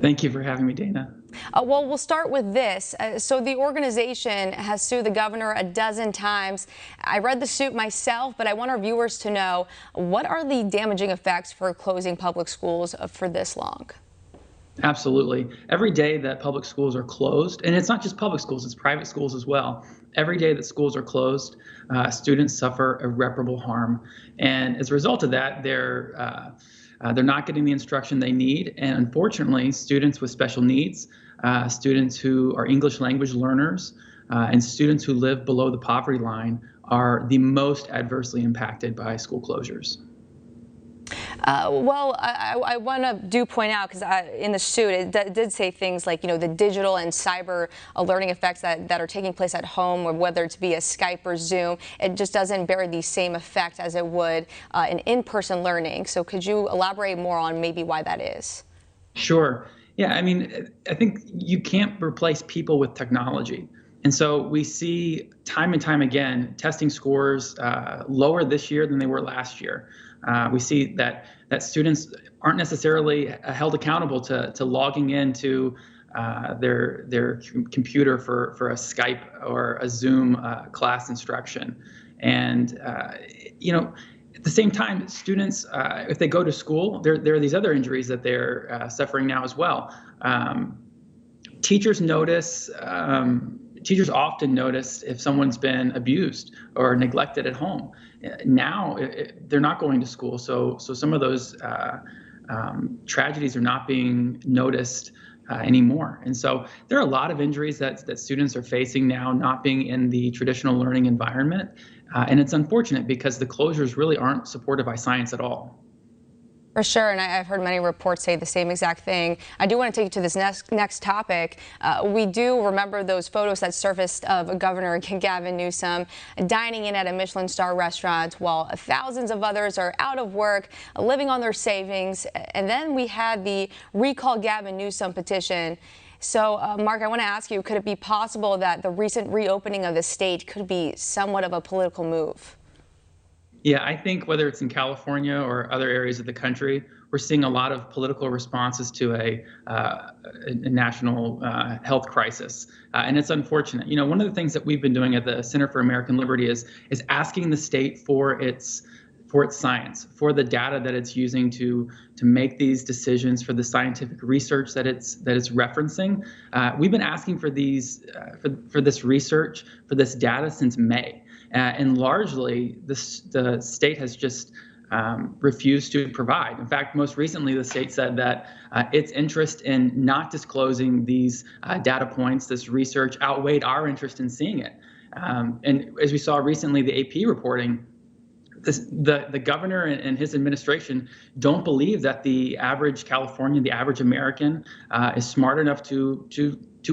Thank you for having me, Dana. Well, we'll start with this. So the organization has sued the governor a dozen times. I read the suit myself, but I want our viewers to know, what are the damaging effects for closing public schools for this long? Absolutely. Every day that public schools are closed, and it's not just public schools, it's private schools as well. Every day that schools are closed, students suffer irreparable harm. And as a result of that, they're not getting the instruction they need. And unfortunately, students with special needs, students who are English language learners, and students who live below the poverty line are the most adversely impacted by school closures. Well, I want to point out, because in the suit it did say things like, the digital and cyber learning effects that are taking place at home, or whether it's via Skype or Zoom, it just doesn't bear the same effect as it would in-person learning. So could you elaborate more on maybe why that is? Sure. Yeah, I mean, I think you can't replace people with technology. And so we see time and time again testing scores lower this year than they were last year. We see that students aren't necessarily held accountable to logging into their computer for a Skype or a Zoom class instruction. And at the same time, students, if they go to school, there are these other injuries that they're suffering now as well. Teachers notice. Teachers often notice if someone's been abused or neglected at home. Now they're not going to school, so some of those tragedies are not being noticed anymore. And so there are a lot of injuries that students are facing now, not being in the traditional learning environment. And it's unfortunate because the closures really aren't supported by science at all. For sure, and I've heard many reports say the same exact thing. I do want to take you to this next topic. We do remember those photos that surfaced of Governor Gavin Newsom dining in at a Michelin star restaurant while thousands of others are out of work, living on their savings. And then we had the Recall Gavin Newsom petition. So, Mark, I want to ask you, could it be possible that the recent reopening of the state could be somewhat of a political move? Yeah, I think whether it's in California or other areas of the country, we're seeing a lot of political responses to a national health crisis. And it's unfortunate. One of the things that we've been doing at the Center for American Liberty is asking the state for its science, for the data that it's using to make these decisions, for the scientific research that it's referencing. We've been asking for for this research, for this data since May. And largely, the state has just refused to provide. In fact, most recently, the state said that its interest in not disclosing these data points, this research, outweighed our interest in seeing it. And as we saw recently, the AP reporting, the governor and his administration don't believe that the average Californian, the average American, is smart enough to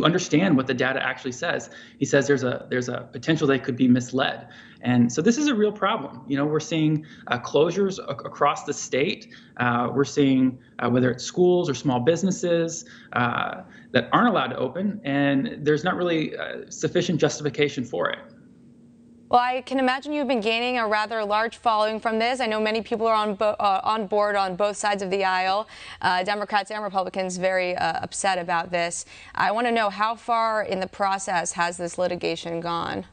understand what the data actually says. He says there's a potential they could be misled. And so this is a real problem. We're seeing closures across the state. We're seeing whether it's schools or small businesses that aren't allowed to open, and there's not really sufficient justification for it. Well, I can imagine you've been gaining a rather large following from this. I know many people are on board on both sides of the aisle, Democrats and Republicans, very upset about this. I want to know, how far in the process has this litigation gone?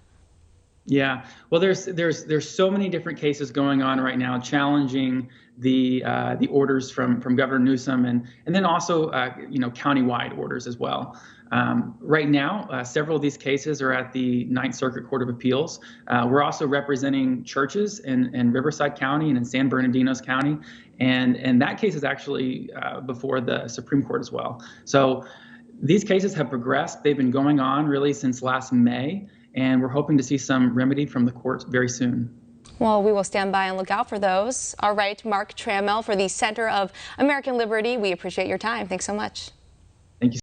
Yeah, well, there's so many different cases going on right now challenging the orders from Governor Newsom, and then also countywide orders as well. Right now, several of these cases are at the Ninth Circuit Court of Appeals. We're also representing churches in Riverside County and in San Bernardino County, and that case is actually before the Supreme Court as well. So these cases have progressed. They've been going on really since last May, and we're hoping to see some remedy from the courts very soon. Well, we will stand by and look out for those. All right, Mark Trammell for the Center of American Liberty, we appreciate your time. Thanks so much. Thank you.